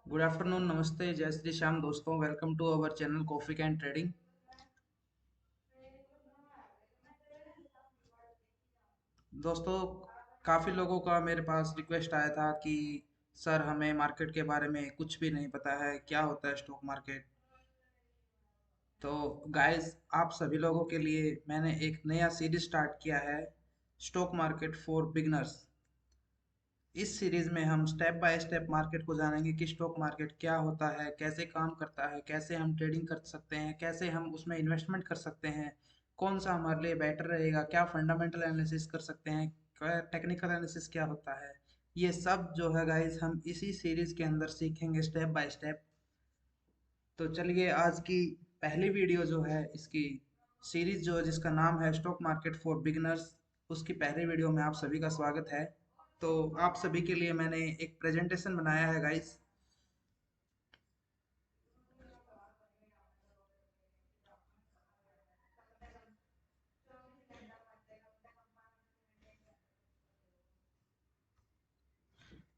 Good afternoon, नमस्ते, जय श्री श्याम दोस्तों। Welcome to our channel coffee can trading. दोस्तों, काफ़ी लोगों का मेरे पास रिक्वेस्ट आया था कि सर हमें मार्केट के बारे में कुछ भी नहीं पता है, क्या होता है स्टॉक मार्केट। तो गाइस, आप सभी लोगों के लिए मैंने एक नया सीरीज स्टार्ट किया है, स्टॉक मार्केट फॉर बिगनर्स। इस सीरीज में हम स्टेप बाय स्टेप मार्केट को जानेंगे कि स्टॉक मार्केट क्या होता है, कैसे काम करता है, कैसे हम ट्रेडिंग कर सकते हैं, कैसे हम उसमें इन्वेस्टमेंट कर सकते हैं, कौन सा हमारे लिए बेटर रहेगा, क्या फंडामेंटल एनालिसिस कर सकते हैं, क्या टेक्निकल एनालिसिस क्या होता है। ये सब जो है गाइस, हम इसी सीरीज के अंदर सीखेंगे स्टेप बाय स्टेप। तो चलिए, आज की पहली वीडियो जो है इसकी सीरीज जो है, जिसका नाम है स्टॉक मार्केट फॉर बिगनर्स, उसकी पहली वीडियो में आप सभी का स्वागत है। तो आप सभी के लिए मैंने एक प्रेजेंटेशन बनाया है गाइस।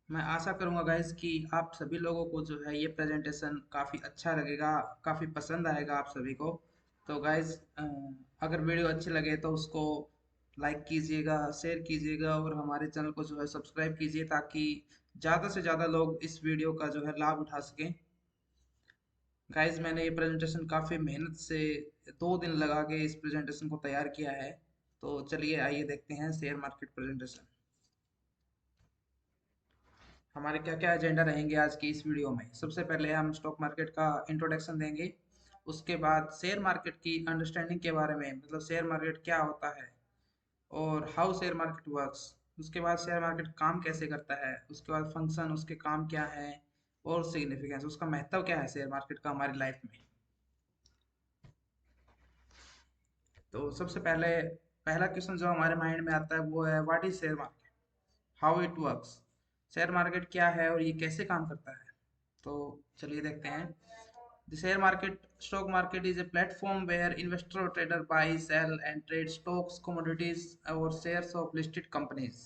मैं आशा करूंगा गाइस कि आप सभी लोगों को जो है ये प्रेजेंटेशन काफ़ी अच्छा लगेगा, काफ़ी पसंद आएगा आप सभी को। तो गाइस, अगर वीडियो अच्छी लगे तो उसको लाइक कीजिएगा, शेयर कीजिएगा और हमारे चैनल को जो है सब्सक्राइब कीजिए, ताकि ज़्यादा से ज़्यादा लोग इस वीडियो का जो है लाभ उठा सकें। गाइस, मैंने ये प्रेजेंटेशन काफ़ी मेहनत से 2 दिन लगा के इस प्रेजेंटेशन को तैयार किया है। तो चलिए, आइए देखते हैं शेयर मार्केट प्रेजेंटेशन। हमारे क्या क्या एजेंडा रहेंगे आज की इस वीडियो में। सबसे पहले हम स्टॉक मार्केट का इंट्रोडक्शन देंगे। उसके बाद शेयर मार्केट की अंडरस्टैंडिंग के बारे में, मतलब शेयर मार्केट क्या होता है और हाउ शेयर मार्केट वर्क्स। उसके बाद शेयर मार्केट काम कैसे करता है, उसके बाद फंक्शन, उसके काम क्या है और सिग्निफिकेंस, उसका महत्व क्या है शेयर मार्केट का हमारी लाइफ में। तो सबसे पहले पहला क्वेश्चन जो हमारे माइंड में आता है वो है, what is share market, how it works. Share market क्या है और ये कैसे काम करता है। तो चलिए देखते हैं। The share market, stock market is a platform where investor और trader buy sell and trade stocks, commodities और शेयर्स ऑफ लिस्टेड कंपनीज।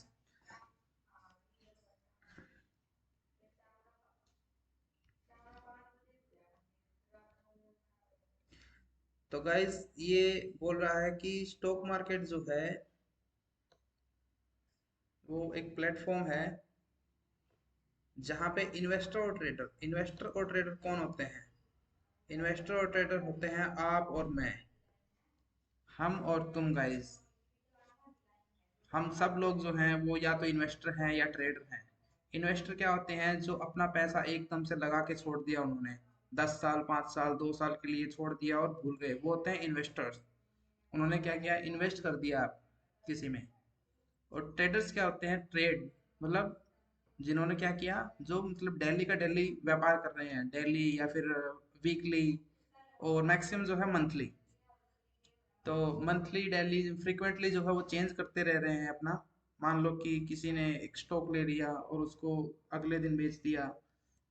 तो गाइस, ये बोल रहा है कि स्टॉक मार्केट जो है वो एक प्लेटफॉर्म है जहाँ पे इन्वेस्टर और ट्रेडर कौन होते हैं। इन्वेस्टर और ट्रेडर होते हैं आप और मैं, हम और तुम गाइस। हम सब लोग जो हैं वो या तो इन्वेस्टर हैं या ट्रेडर हैं। इन्वेस्टर क्या होते हैं, जो अपना पैसा एकदम से लगा के छोड़ दिया उन्होंने, 10 साल, 5 साल, 2 साल के लिए छोड़ दिया और भूल गए, वो होते हैं इन्वेस्टर्स। उन्होंने क्या किया, इन्वेस्ट कर दिया किसी में। और ट्रेडर्स क्या होते हैं, ट्रेड मतलब जिन्होंने क्या किया, जो मतलब डेली का डेली व्यापार कर रहे हैं, डेली या फिर वीकली और मैक्सिमम जो है मंथली। तो मंथली डेली फ्रीक्वेंटली जो है वो चेंज करते रह रहे हैं अपना। मान लो कि किसी ने एक स्टॉक ले लिया और उसको अगले दिन बेच दिया,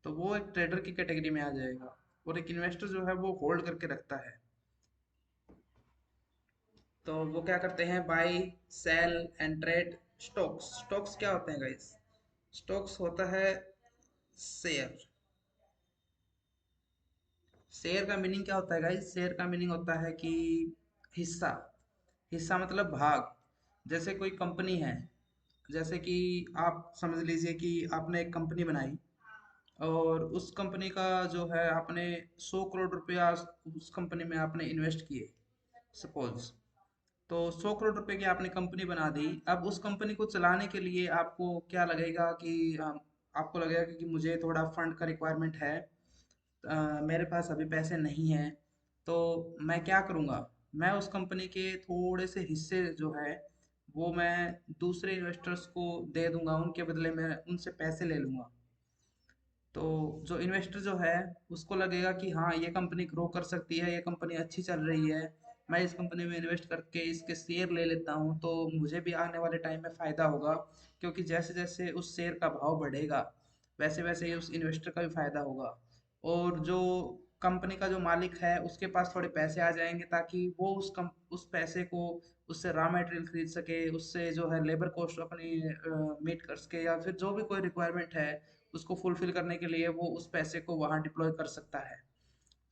तो वो एक ट्रेडर की कैटेगरी में आ जाएगा। और एक इन्वेस्टर जो है वो होल्ड करके रखता है। तो वो क्या करते हैं, buy, sell and trade stocks. Stocks क्या होते हैं गाइस, स्टॉक्स होता है शेयर। शेयर का मीनिंग क्या होता है गाइस, शेयर का मीनिंग होता है कि हिस्सा। हिस्सा मतलब भाग। जैसे कोई कंपनी है, जैसे कि आप समझ लीजिए कि आपने एक कंपनी बनाई और उस कंपनी का जो है आपने 100 करोड़ रुपया उस कंपनी में आपने इन्वेस्ट किए, सपोज। तो 100 करोड़ रुपए की आपने कंपनी बना दी। अब उस कंपनी को चलाने के लिए आपको क्या लगेगा कि आपको लगेगा कि मुझे थोड़ा फंड का रिक्वायरमेंट है। मेरे पास अभी पैसे नहीं हैं। तो मैं क्या करूँगा, मैं उस कंपनी के थोड़े से हिस्से जो है वो मैं दूसरे इन्वेस्टर्स को दे दूंगा, उनके बदले में उनसे पैसे ले लूंगा। तो जो इन्वेस्टर जो है उसको लगेगा कि हाँ, ये कंपनी ग्रो कर सकती है, ये कंपनी अच्छी चल रही है, मैं इस कंपनी में इन्वेस्ट करके इसके शेयर ले लेता हूँ तो मुझे भी आने वाले टाइम में फ़ायदा होगा। क्योंकि जैसे जैसे उस शेयर का भाव बढ़ेगा वैसे वैसे ही उस इन्वेस्टर का भी फ़ायदा होगा। और जो कंपनी का जो मालिक है उसके पास थोड़े पैसे आ जाएंगे, ताकि वो उस पैसे को, उससे रॉ मटेरियल खरीद सके, उससे जो है लेबर कॉस्ट अपनी मीट कर सके, या फिर जो भी कोई रिक्वायरमेंट है उसको फुलफिल करने के लिए वो उस पैसे को वहाँ डिप्लॉय कर सकता है।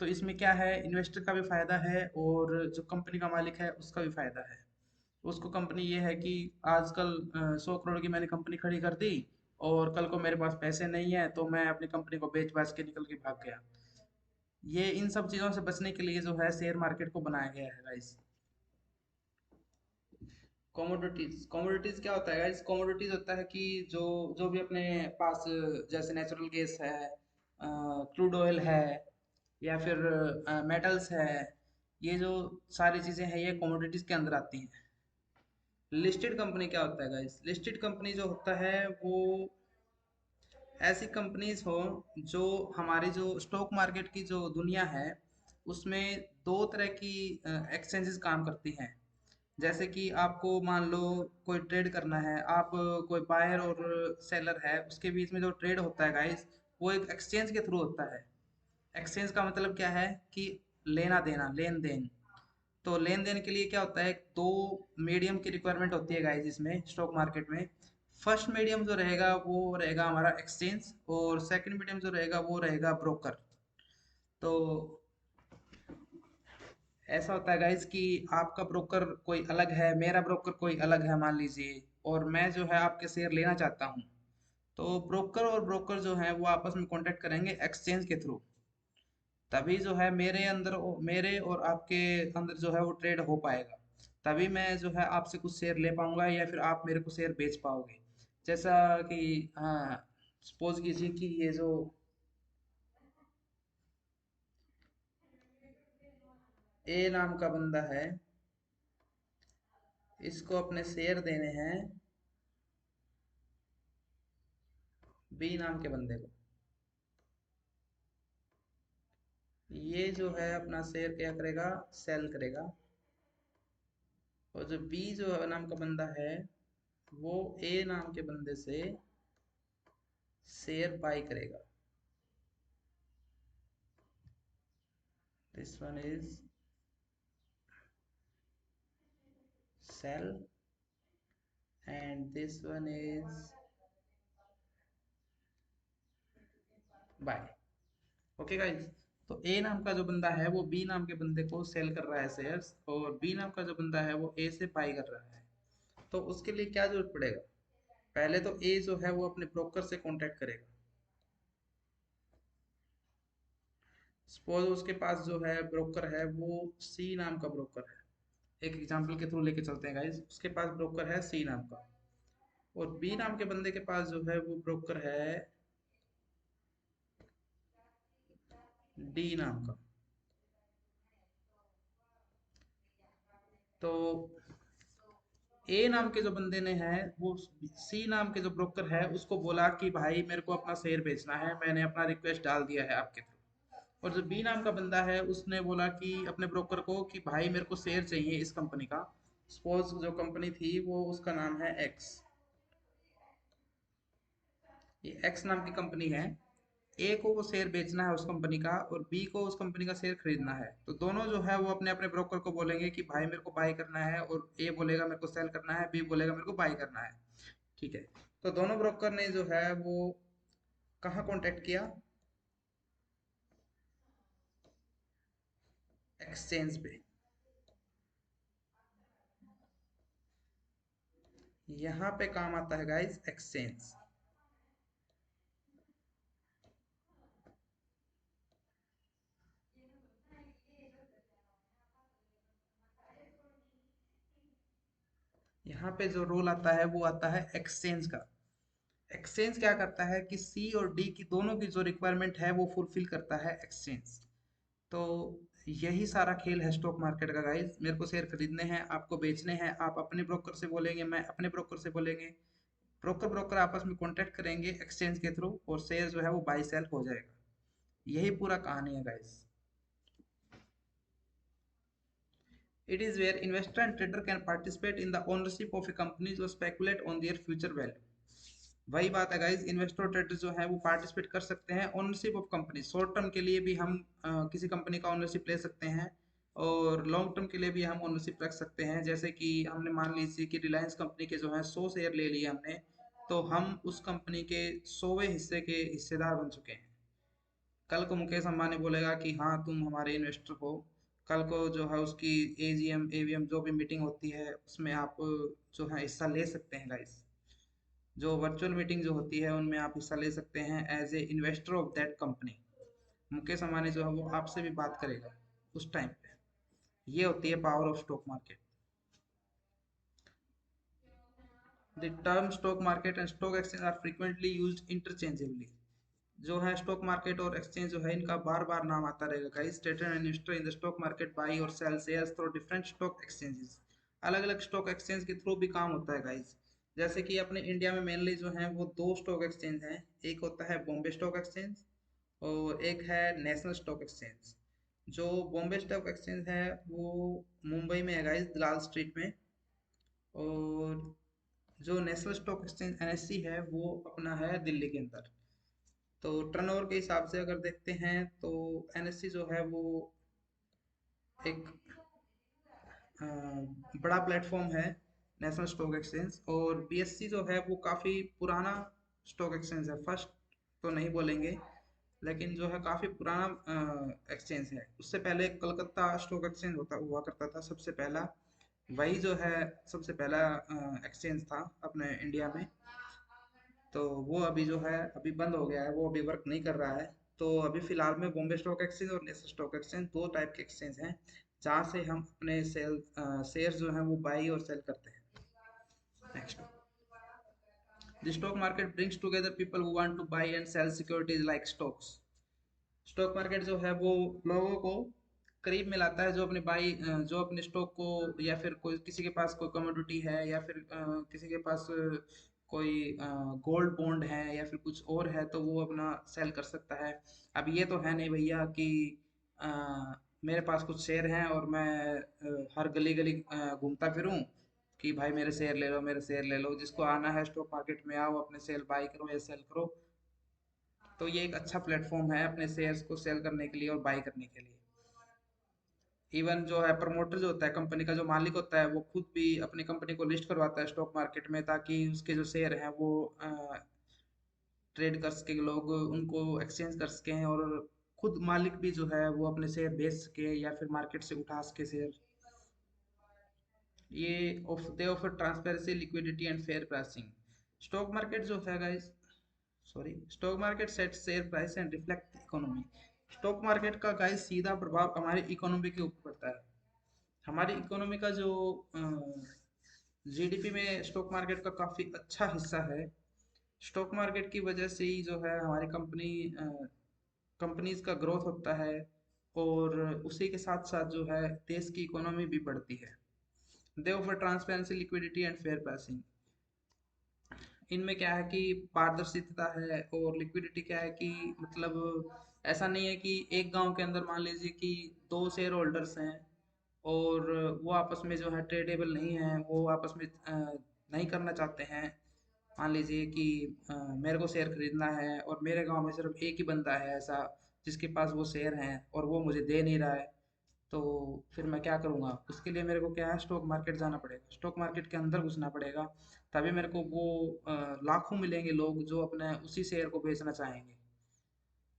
तो इसमें क्या है, इन्वेस्टर का भी फायदा है और जो कंपनी का मालिक है उसका भी फायदा है। उसको कंपनी ये है कि आजकल 100 करोड़ की मैंने कंपनी खड़ी कर दी और कल को मेरे पास पैसे नहीं है तो मैं अपनी कंपनी को बेच बाच के निकल के भाग गया। ये इन सब चीज़ों से बचने के लिए जो है शेयर मार्केट को बनाया गया है गाइस। कमोडिटीज, कमोडिटीज क्या होता है गाइस? कमोडिटीज होता है कि जो जो भी अपने पास जैसे नेचुरल गैस है, क्रूड ऑयल है, या फिर मेटल्स है, ये जो सारी चीज़ें हैं ये कमोडिटीज के अंदर आती हैं। लिस्टेड कंपनी क्या होता है गाइस? लिस्टेड कंपनी जो होता है वो ऐसी कंपनीज हो जो हमारी जो स्टॉक मार्केट की जो दुनिया है उसमें दो तरह की एक्सचेंजेस काम करती हैं। जैसे कि आपको मान लो कोई ट्रेड करना है, आप कोई बायर और सेलर है उसके बीच में जो ट्रेड होता है गाइस, वो एक एक्सचेंज के थ्रू होता है। एक्सचेंज का मतलब क्या है कि लेना देना, लेन देन। तो लेन देन के लिए क्या होता है, दो मीडियम की रिक्वायरमेंट होती है गाइस इसमें स्टॉक मार्केट में। फर्स्ट मीडियम जो रहेगा वो रहेगा हमारा एक्सचेंज, और सेकंड मीडियम जो रहेगा वो रहेगा ब्रोकर। तो ऐसा होता है गाइस कि आपका ब्रोकर कोई अलग है, मेरा ब्रोकर कोई अलग है मान लीजिए, और मैं जो है आपके शेयर लेना चाहता हूँ। तो ब्रोकर और ब्रोकर जो है वो आपस में कांटेक्ट करेंगे एक्सचेंज के थ्रू। तभी जो है मेरे और आपके अंदर जो है वो ट्रेड हो पाएगा। तभी मैं जो है आपसे कुछ शेयर ले पाऊंगा या फिर आप मेरे को शेयर बेच पाओगे। जैसा कि हाँ, सपोज कीजिए कि ये जो ए नाम का बंदा है, इसको अपने शेयर देने हैं बी नाम के बंदे को। ये जो है अपना शेयर क्या करेगा, सेल करेगा। और जो बी जो है नाम का बंदा है वो ए नाम के बंदे से शेयर बाई करेगा। This one is sell and this one is buy। Okay guys, तो ए नाम का जो बंदा है वो बी नाम के बंदे को सेल कर रहा है शेयर्स, और बी नाम का जो बंदा है वो ए से बाई कर रहा है। तो उसके लिए क्या जरूरत पड़ेगा, पहले तो ए जो है वो अपने ब्रोकर से कांटेक्ट करेगा। सपोज उसके पास जो है ब्रोकर है वो सी नाम का ब्रोकर है। एक एग्जांपल के थ्रू लेके चलते हैं गाइस, उसके पास ब्रोकर है सी नाम का, और बी नाम के बंदे के पास जो है वो ब्रोकर है डी नाम का। तो ए नाम के जो बंदे ने है वो सी नाम के जो ब्रोकर है उसको बोला कि भाई मेरे को अपना शेयर बेचना है, मैंने अपना रिक्वेस्ट डाल दिया है आपके थ्रू। और जो बी नाम का बंदा है उसने बोला कि अपने ब्रोकर को कि भाई मेरे को शेयर चाहिए इस कंपनी का। सपोज जो कंपनी थी वो उसका नाम है एक्स, ये एक्स नाम की कंपनी है। ए को वो शेयर बेचना है उस कंपनी का और बी को उस कंपनी का शेयर खरीदना है। तो दोनों जो है वो अपने अपने ब्रोकर को बोलेंगे कि भाई मेरे को बाई करना है, और ए बोलेगा मेरे को सेल करना है, बी बोलेगा मेरे को बाई करना है। ठीक है। तो दोनों ब्रोकर ने जो है वो कहाँ कांटेक्ट किया, एक्सचेंज पे। यहाँ पे काम आता है गाइस एक्सचेंज। यहाँ पे जो रोल आता है वो आता है एक्सचेंज का। एक्सचेंज क्या करता है कि सी और डी की दोनों की जो रिक्वायरमेंट है वो फुलफिल करता है एक्सचेंज। तो यही सारा खेल है स्टॉक मार्केट का गाइस। मेरे को शेयर खरीदने हैं, आपको बेचने हैं, आप अपने ब्रोकर से बोलेंगे, मैं अपने ब्रोकर से बोलेंगे, ब्रोकर ब्रोकर आपस में कॉन्टेक्ट करेंगे एक्सचेंज के थ्रू, और शेयर जो है वो बाई सेल हो जाएगा। यही पूरा कहानी है guys. It is where investor and trader can participate in the ownership of a company to speculate on their future value। वही बात है गाइस, इन्वेस्टर और ट्रेडर जो है वो पार्टिसिपेट कर सकते हैं ownership of company. Short term के लिए भी हम किसी कंपनी का ओनरशिप ले सकते हैं, और लॉन्ग टर्म के लिए भी हम ओनरशिप रख सकते हैं। जैसे कि हमने मान लीजिए कि रिलायंस कंपनी के जो है 100 शेयर ले लिए हमने, तो हम उस कंपनी के 100वें हिस्से के हिस्सेदार बन चुके हैं। कल को मुकेश अंबानी बोलेगा कि हाँ तुम हमारे इन्वेस्टर हो, कल को जो है उसकी एजीएम एवीएम जो भी मीटिंग होती है उसमें आप जो है हिस्सा ले सकते हैं गाइस। जो वर्चुअल मीटिंग जो होती है उनमें आप हिस्सा ले सकते हैं as a investor of that company. Mukesh Ambani जो है वो आपसे भी बात करेगा उस टाइम पे। ये होती है power of stock market. The term stock market and stock exchange are frequently used interchangeably. जो है स्टॉक मार्केट और एक्सचेंज जो है इनका बार बार नाम आता रहेगा guys. Trader and investor in the stock market buy और sell shares through different stock exchanges. अलग अलग स्टॉक एक्सचेंज के थ्रू भी काम होता है गाइस। जैसे कि अपने इंडिया में मेनली जो है वो दो स्टॉक एक्सचेंज हैं। एक होता है बॉम्बे स्टॉक एक्सचेंज और एक है नेशनल स्टॉक एक्सचेंज। जो बॉम्बे स्टॉक एक्सचेंज है वो मुंबई में है गाइस, दलाल स्ट्रीट में। और जो नेशनल स्टॉक एक्सचेंज एनएससी है वो अपना है दिल्ली के अंदर। तो टर्नओवर के हिसाब से अगर देखते हैं तो एनएससी जो है वो एक बड़ा प्लेटफॉर्म है नेशनल स्टॉक एक्सचेंज। और बीएससी जो है वो काफ़ी पुराना स्टॉक एक्सचेंज है। फर्स्ट तो नहीं बोलेंगे, लेकिन जो है काफ़ी पुराना एक्सचेंज है। उससे पहले कलकत्ता स्टॉक एक्सचेंज होता हुआ करता था सबसे पहला। वही जो है सबसे पहला एक्सचेंज था अपने इंडिया में। तो वो अभी जो है अभी बंद हो गया है, वो अभी वर्क नहीं कर रहा है। तो अभी फिलहाल में बॉम्बे स्टॉक एक्सचेंज और नेशनल स्टॉक एक्सचेंज दो टाइप के एक्सचेंज हैं जहाँ से हम अपने शेयर जो हैं वो बाई और सेल करते हैं। Next, the stock market brings together people who want to buy and sell securities like stocks. Stock market जो है वो लोगों को करीब में लाता है जो अपने जो अपने स्टॉक को, या फिर कोई किसी के पास कोई कमोडिटी है, या फिर किसी के पास कोई गोल्ड बॉन्ड है या फिर कुछ और है तो वो अपना सेल कर सकता है। अब ये तो है नहीं भैया कि अ, मेरे पास कुछ शेयर हैं और मैं हर गली गली घूमता फिरूं कि भाई मेरे शेयर ले लो, मेरे शेयर ले लो। जिसको आना है स्टॉक मार्केट में आओ, अपने शेयर बाई करो या सेल करो। तो ये एक अच्छा प्लेटफॉर्म है अपने शेयर्स को सेल करने के लिए और बाई करने के लिए। इवन जो है प्रमोटर जो होता है, कंपनी का जो मालिक होता है, वो खुद भी अपनी कंपनी को लिस्ट करवाता है स्टॉक मार्केट में ताकि उसके जो शेयर हैं वो ट्रेड कर सके, लोग उनको एक्सचेंज कर सकें। और खुद मालिक भी जो है वो अपने शेयर बेच सके या फिर मार्केट से उठा सके शेयर। ये दे offer transparency, liquidity and fair pricing. Stock market जो है guys, sorry, stock market set share price and reflect economy. Stock market का गाइस सीधा प्रभाव हमारी इकोनॉमी के ऊपर पड़ता है। हमारी इकोनॉमी का जो जीडीपी में स्टॉक मार्केट का काफ़ी अच्छा हिस्सा है। स्टॉक मार्केट की वजह से ही जो है हमारी कंपनीज का ग्रोथ होता है। और उसी के साथ साथ जो है देश की इकोनॉमी भी बढ़ती है। दे offer transparency, liquidity and fair pricing. इनमें क्या है कि पारदर्शिता है। और लिक्विडिटी क्या है कि मतलब ऐसा नहीं है कि एक गांव के अंदर मान लीजिए कि दो शेयर होल्डर्स हैं और वो आपस में जो है ट्रेडेबल नहीं है, वो आपस में नहीं करना चाहते हैं। मान लीजिए कि मेरे को शेयर खरीदना है और मेरे गांव में सिर्फ एक ही बंदा है ऐसा जिसके पास वो शेयर हैं और वो मुझे दे नहीं रहा है। तो फिर मैं क्या करूँगा? उसके लिए मेरे को क्या है, स्टॉक मार्केट जाना पड़ेगा, स्टॉक मार्केट के अंदर घुसना पड़ेगा। तभी मेरे को वो लाखों मिलेंगे लोग जो अपने उसी शेयर को बेचना चाहेंगे।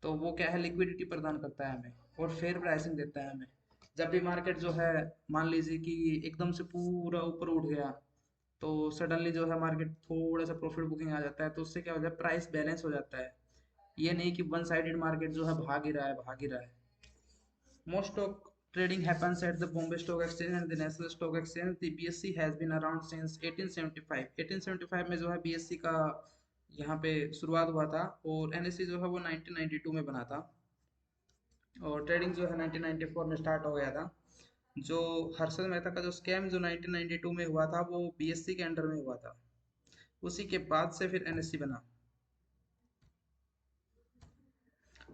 तो वो क्या है, लिक्विडिटी प्रदान करता है हमें और फेयर प्राइसिंग देता है हमें। जब भी मार्केट जो है मान लीजिए कि एकदम से पूरा ऊपर उठ गया तो सडनली जो है मार्केट थोड़ा सा प्रॉफिट बुकिंग आ जाता है, तो उससे क्या हो जाता है, प्राइस बैलेंस हो जाता है। ये नहीं कि वन साइडेड मार्केट जो है भाग ही रहा है, भाग ही रहा है। Most stock trading happens at the Bombay Stock Exchange and the National Stock Exchange. The BSE has been around since 1875. 1875 में जो है BSE का यहाँ पे शुरुआत हुआ था। और NSE जो है वो 1992 में बना था। और ट्रेडिंग जो है 1994 में स्टार्ट हो गया था। जो हर्षद मेहता का जो स्कैम जो 1992 में हुआ था वो BSE के अंडर में हुआ था। उसी के बाद से फिर NSE बना।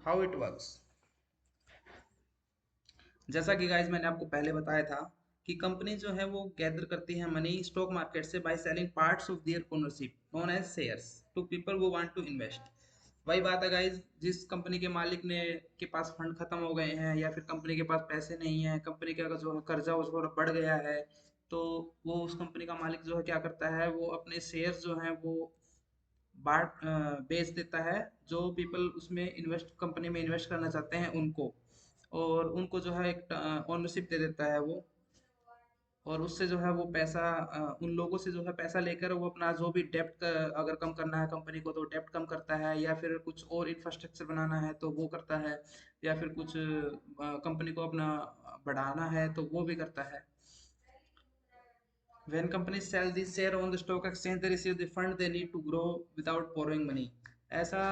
हाउ इट वर्क्स, जैसा कि गाइज मैंने आपको पहले बताया था कि कंपनी जो है वो गैदर करती है मनी स्टॉक मार्केट से by selling parts of their ownership known as shares to people who want to invest. वही बात है गाइज, जिस कंपनी के मालिक ने के पास फंड खत्म हो गए हैं या फिर कंपनी के पास पैसे नहीं है, कंपनी का जो है कर्जा वो थोड़ा बढ़ गया है, तो वो उस कंपनी का मालिक जो है क्या करता है, वो अपने शेयर्स जो हैं वो बेच देता है, जो पीपल उसमें इन्वेस्ट कंपनी में इन्वेस्ट करना चाहते हैं उनको, और उनको जो है एक ओनरशिप दे देता है वो। और उससे जो है वो पैसा उन लोगों से जो है पैसा लेकर वो अपना जो भी डेप्ट अगर कम करना है कंपनी को तो डेप्ट कम करता है, या फिर कुछ और इंफ्रास्ट्रक्चर बनाना है तो वो करता है, या फिर कुछ कंपनी को अपना बढ़ाना है तो वो भी करता है। When companies sell the share on the stock exchange, they receive the fund they need to grow without borrowing money. ऐसा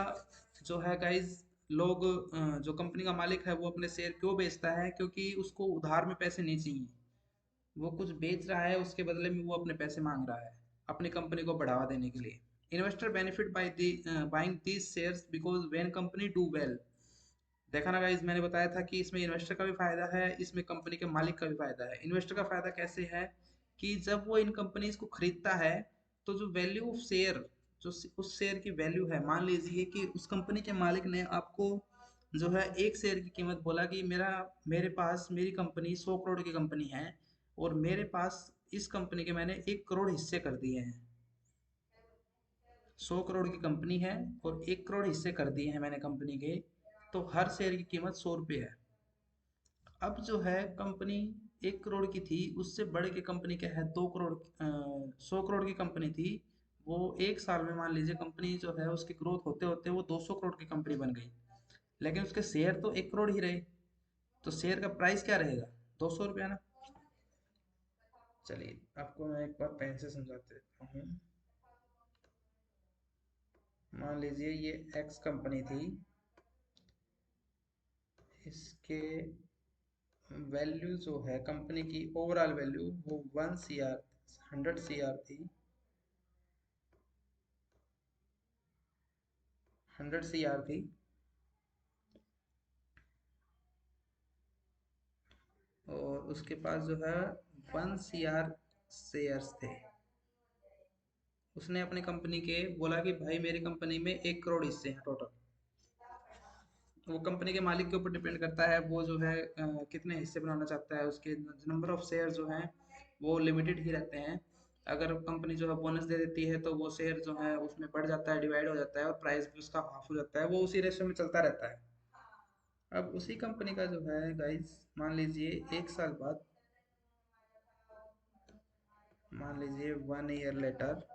जो है गाइज, लोग जो कंपनी का मालिक है वो अपने शेयर क्यों बेचता है, क्योंकि उसको उधार में पैसे नहीं चाहिए। वो कुछ बेच रहा है, उसके बदले में वो अपने पैसे मांग रहा है अपनी कंपनी को बढ़ावा देने के लिए। Investor benefit by the buying these shares because when company do well. देखा ना गाइस, मैंने बताया था कि इसमें इन्वेस्टर का भी फायदा है, इसमें कंपनी के मालिक का भी फायदा है। इन्वेस्टर का फायदा कैसे है कि जब वो इन कंपनीज को खरीदता है तो जो वैल्यू ऑफ शेयर, उस शेयर की वैल्यू है, मान लीजिए कि उस कंपनी के मालिक ने आपको जो है एक शेयर की कीमत बोला कि मेरे पास मेरी कंपनी 100 करोड़ की कंपनी है, और मेरे पास इस कंपनी के मैंने 1 करोड़ हिस्से कर दिए हैं। 100 करोड़ की कंपनी है और 1 करोड़ हिस्से कर दिए हैं मैंने कंपनी के, तो हर शेयर की कीमत 100 रुपये है। अब जो है कंपनी 1 करोड़ की थी, उससे बढ़ के कंपनी क्या है 2 करोड़, 100 करोड़ की कंपनी थी। वो एक साल में मान लीजिए कंपनी जो है उसकी ग्रोथ होते होते वो 200 करोड़ की कंपनी बन गई, लेकिन उसके शेयर तो 1 करोड़ ही रहे। तो शेयर का प्राइस क्या रहेगा? 200 रुपया ना। चलिए आपको मैं एक बार पेन से समझा देता हूँ। मान लीजिए ये एक्स कंपनी थी, इसके वैल्यू जो है कंपनी की ओवरऑल वैल्यू वो 1 CR 100 CR थी, 100 CR थी। और उसके पास जो है 1 CR शेयर्स थे। उसने अपनी कंपनी के बोला कि भाई मेरी कंपनी में 1 करोड़ हिस्से हैं टोटल। वो कंपनी के मालिक के ऊपर डिपेंड करता है, वो जो है कितने हिस्से बनाना चाहता है। उसके नंबर ऑफ शेयर जो हैं वो लिमिटेड ही रहते हैं। अगर कंपनी जो है बोनस दे देती है तो वो शेयर जो है उसमें बढ़ जाता है, डिवाइड हो जाता है, और प्राइस भी उसका हाफ हो जाता है। वो उसी रेशो में चलता रहता है। अब उसी कंपनी का जो है गाइस, मान लीजिए एक साल बाद, मान लीजिए 1 ईयर लेटर,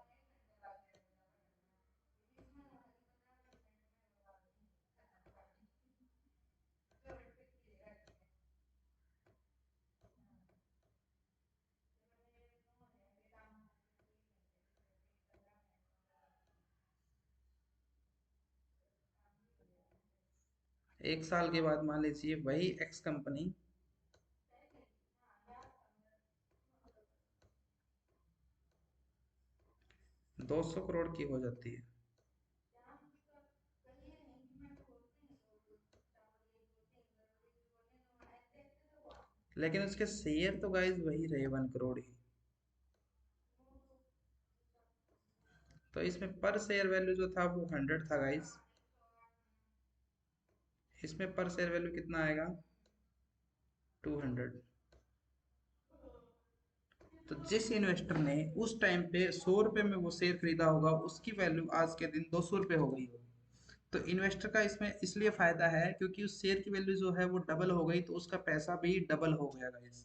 एक साल के बाद मान लीजिए वही एक्स कंपनी 200 करोड़ की हो जाती है। लेकिन उसके शेयर तो गाइस वही रहे 1 करोड़ ही। तो इसमें पर शेयर वैल्यू जो था वो 100 था गाइस। इसमें पर शेयर वैल्यू कितना आएगा? 200। तो जिस इन्वेस्टर ने उस टाइम पे 100 रुपये में वो शेयर खरीदा होगा, उसकी वैल्यू आज के दिन 200 रुपये हो गई होगी। तो इन्वेस्टर का इसमें इसलिए फायदा है क्योंकि उस शेयर की वैल्यू जो है वो डबल हो गई, तो उसका पैसा भी डबल हो गया गाइस।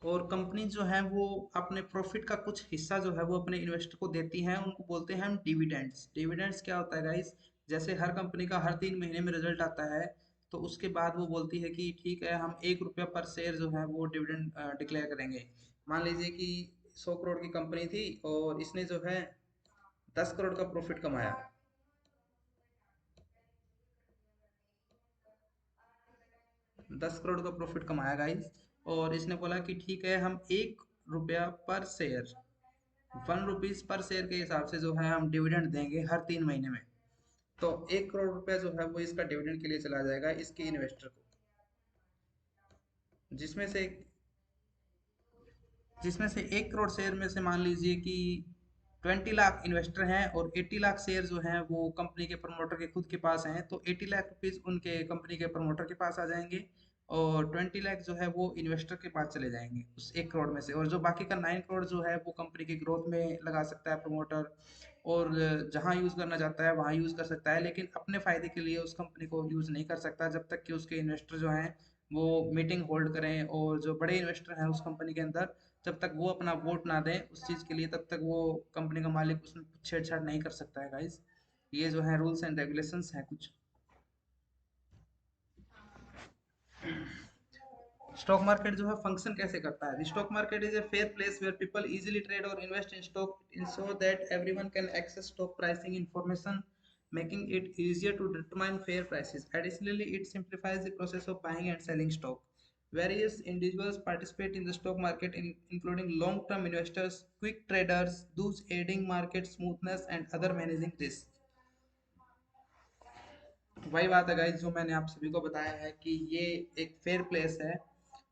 और कंपनी जो है वो अपने प्रॉफिट का कुछ हिस्सा जो है वो अपने इन्वेस्टर को देती है, उनको बोलते हैं हम डिविडेंड्स। डिविडेंड्स क्या होता है गाइस? जैसे हर कंपनी का हर 3 महीने में रिजल्ट आता है, तो उसके बाद वो बोलती है कि ठीक है हम 1 रुपया पर शेयर जो है वो डिविडेंड डिक्लेयर करेंगे। मान लीजिए कि 100 करोड़ की कंपनी थी और इसने जो है 10 करोड़ का प्रॉफिट कमाया। 10 करोड़ का प्रॉफिट कमाया गाइस, और इसने बोला कि ठीक है हम 1 रुपया पर शेयर, 1 रुपीज पर शेयर के हिसाब से जो है हम डिविडेंड देंगे हर 3 महीने में। तो 1 करोड़ रुपया जो है वो इसका डिविडेंड के लिए चला जाएगा इसके इन्वेस्टर को। जिसमें से जिसमें से 1 करोड़ शेयर में से मान लीजिए कि 20 लाख इन्वेस्टर हैं और 80 लाख शेयर जो हैं वो कंपनी के प्रमोटर के खुद के पास हैं, तो 80 लाख रुपीज उनके कंपनी के प्रमोटर के पास आ जाएंगे। और 20 लाख जो है वो इन्वेस्टर के पास चले जाएंगे उस 1 करोड़ में से, और जो बाकी का 9 करोड़ जो है वो कंपनी की ग्रोथ में लगा सकता है प्रमोटर, और जहाँ यूज़ करना चाहता है वहाँ यूज़ कर सकता है, लेकिन अपने फ़ायदे के लिए उस कंपनी को यूज़ नहीं कर सकता जब तक कि उसके इन्वेस्टर जो हैं वो मीटिंग होल्ड करें, और जो बड़े इन्वेस्टर हैं उस कंपनी के अंदर जब तक वो अपना वोट ना दें उस चीज़ के लिए, तब तक वो कंपनी का मालिक उसमें कुछ छेड़छाड़ नहीं कर सकता है गाइज। ये जो है रूल्स एंड रेगुलेशंस हैं कुछ। स्टॉक मार्केट जो है फंक्शन कैसे करता है? Stock market is a fair place where people easily trade और invest in stock ensure that everyone can access stock pricing information, making it easier to determine fair prices. Additionally, it simplifies the process of buying and selling stock. Various individuals participate in the stock market, including long-term investors, quick traders, those aiding market smoothness, and other managing risk. वही बात है guys जो मैंने आप सभी को बताया है कि ये एक फेयर प्लेस है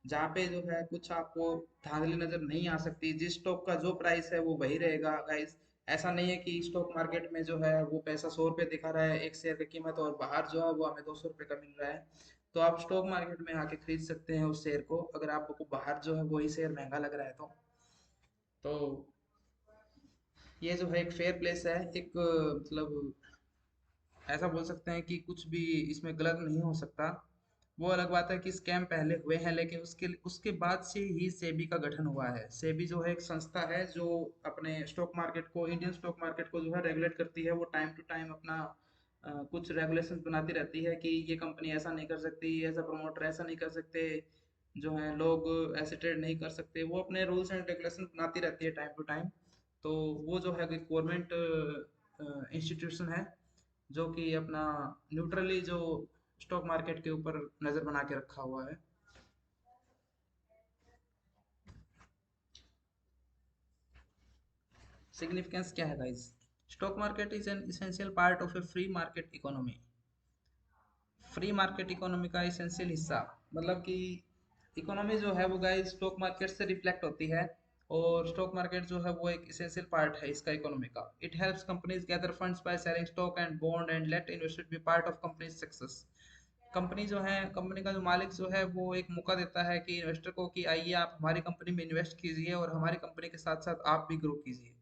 जहाँ पे जो है कुछ आपको धांधली नजर नहीं आ सकती। जिस स्टॉक का जो प्राइस है वो वही रहेगा गाइस। ऐसा नहीं है कि स्टॉक मार्केट में जो है वो पैसा 100 रुपये दिखा रहा है एक शेयर की कीमत, और बाहर जो है वो हमें 200 रुपये का मिल रहा है। तो आप स्टॉक मार्केट में आके खरीद सकते हैं उस शेयर को, अगर आपको बाहर जो है वही शेयर महंगा लग रहा है तो ये जो है एक फेयर प्लेस है, एक मतलब ऐसा बोल सकते हैं कि कुछ भी इसमें गलत नहीं हो सकता। वो अलग बात है कि स्कैम पहले हुए हैं, लेकिन उसके उसके बाद से ही सेबी का गठन हुआ है। सेबी जो है एक संस्था है जो अपने स्टॉक मार्केट को, इंडियन स्टॉक मार्केट को जो है रेगुलेट करती है। वो टाइम टू टाइम अपना कुछ रेगुलेशन बनाती रहती है कि ये कंपनी ऐसा नहीं कर सकती, ऐसा प्रमोटर ऐसा नहीं कर सकते, जो है लोग ऐसे ट्रेड नहीं कर सकते। वो अपने रूल्स एंड रेगुलेशन बनाती रहती है टाइम टू टाइम। तो वो जो है गवर्नमेंट इंस्टीट्यूशन है जो कि अपना न्यूट्रली जो स्टॉक मार्केट के ऊपर नज़र बना के रखा हुआ है। सिग्निफिकेंस क्या है guys? Stock market is an essential part of A free market economy. Free market economy का इसेंशियल हिस्सा मतलब कि इकोनॉमी जो है वो गाइस स्टॉक मार्केट से रिफ्लेक्ट होती है, और स्टॉक मार्केट जो है वो एक इसेंशियल पार्ट है इसका इकोनॉमी का। It helps companies gather funds by selling stock and bond and let investors be part of companies success. Company जो है, कंपनी का जो मालिक जो है वो एक मौका देता है कि इन्वेस्टर को कि आइए आप हमारी कंपनी में इन्वेस्ट कीजिए और हमारी कंपनी के साथ साथ आप भी ग्रो कीजिए।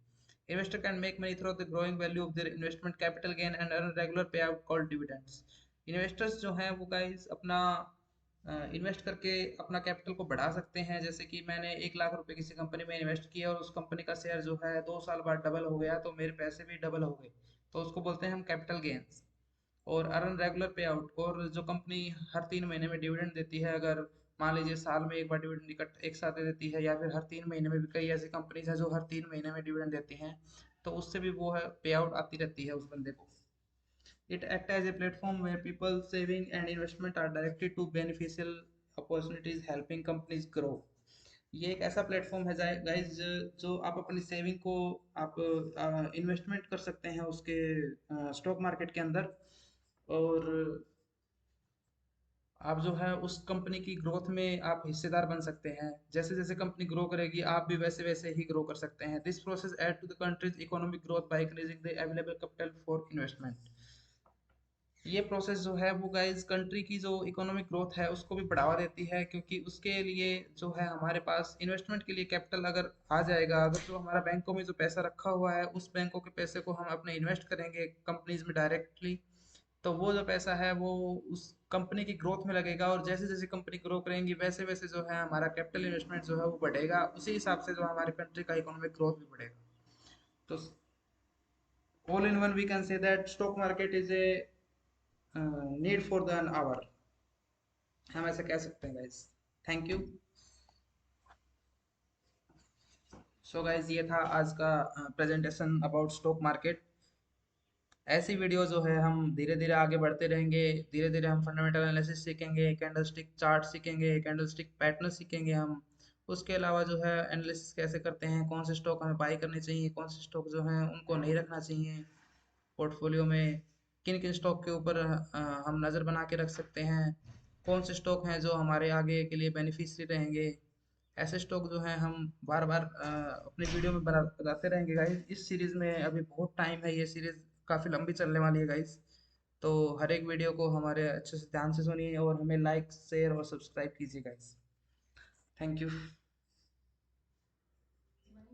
Investor can make money through the growing value of their investment capital gain and earn regular पे आउट कॉल्ड डिविडेंड्स। इन्वेस्टर्स जो हैं वो गाइस अपना इन्वेस्ट करके अपना कैपिटल को बढ़ा सकते हैं। जैसे कि मैंने 1 लाख रुपए किसी कंपनी में इन्वेस्ट किया और उस कंपनी का शेयर जो है 2 साल बाद डबल हो गया, तो मेरे पैसे भी डबल हो गए, तो उसको बोलते हैं हम कैपिटल गेन्स। और अर्न रेगुलर पे आउट, और जो कंपनी हर 3 महीने में डिविडेंड देती है, अगर मान लीजिए साल में एक बार डिविडेंड इकट्ठ एक साथ दे देती है, या फिर हर 3 महीने में, भी कई ऐसी कंपनीज हैं जो हर 3 महीने में डिविडेंड देती हैं, तो उससे भी वो है पे आउट आती रहती है उस बंदे को। It act as a platform where people saving and investment are directed to beneficial opportunities helping companies grow. ये एक ऐसा प्लेटफॉर्म है गाइज जो आप अपनी सेविंग को आप इन्वेस्टमेंट कर सकते हैं उसके स्टॉक मार्केट के अंदर, और आप जो है उस कंपनी की ग्रोथ में आप हिस्सेदार बन सकते हैं। जैसे जैसे कंपनी ग्रो करेगी आप भी वैसे वैसे ही ग्रो कर सकते हैं। This process add to the countries economic growth by increasing the available capital for investment. ये प्रोसेस जो है वो गाइस कंट्री की जो इकोनॉमिक ग्रोथ है उसको भी बढ़ावा देती है, क्योंकि उसके लिए जो है हमारे पास इन्वेस्टमेंट के लिए कैपिटल अगर आ जाएगा, अगर जो हमारा बैंकों में जो पैसा रखा हुआ है उस बैंकों के पैसे को हम अपने इन्वेस्ट करेंगे कंपनीज में डायरेक्टली, तो वो जो पैसा है वो उस कंपनी की ग्रोथ में लगेगा, और जैसे जैसे कंपनी ग्रो करेंगी वैसे वैसे जो है हमारा कैपिटल इन्वेस्टमेंट जो है वो बढ़ेगा, उसी हिसाब से जो हमारे कंट्री का इकोनॉमिक ग्रोथ भी बढ़ेगा। तो all in one we can say that stock market is a need for the an hour, हम ऐसा कह सकते हैं guys. Thank you. So guys ये था आज का प्रेजेंटेशन अबाउट स्टॉक मार्केट। ऐसी वीडियो जो है हम धीरे धीरे आगे बढ़ते रहेंगे। धीरे धीरे हम फंडामेंटल एनालिसिस सीखेंगे, कैंडलस्टिक चार्ट सीखेंगे, कैंडलस्टिक पैटर्न सीखेंगे हम। उसके अलावा जो है एनालिसिस कैसे करते हैं, कौन से स्टॉक हमें बाई करने चाहिए, कौन से स्टॉक जो हैं उनको नहीं रखना चाहिए पोर्टफोलियो में, किन किन स्टॉक के ऊपर हम नज़र बना के रख सकते हैं, कौन से स्टॉक हैं जो हमारे आगे के लिए बेनिफिशियरी रहेंगे। ऐसे स्टॉक जो हैं हम बार बार अपनी वीडियो में बताते रहेंगे गाइस। इस सीरीज़ में अभी बहुत टाइम है, ये सीरीज़ काफ़ी लंबी चलने वाली है गाइस। तो हर एक वीडियो को हमारे अच्छे से ध्यान से सुनिए और हमें लाइक शेयर और सब्सक्राइब कीजिए गाइस। Thank you.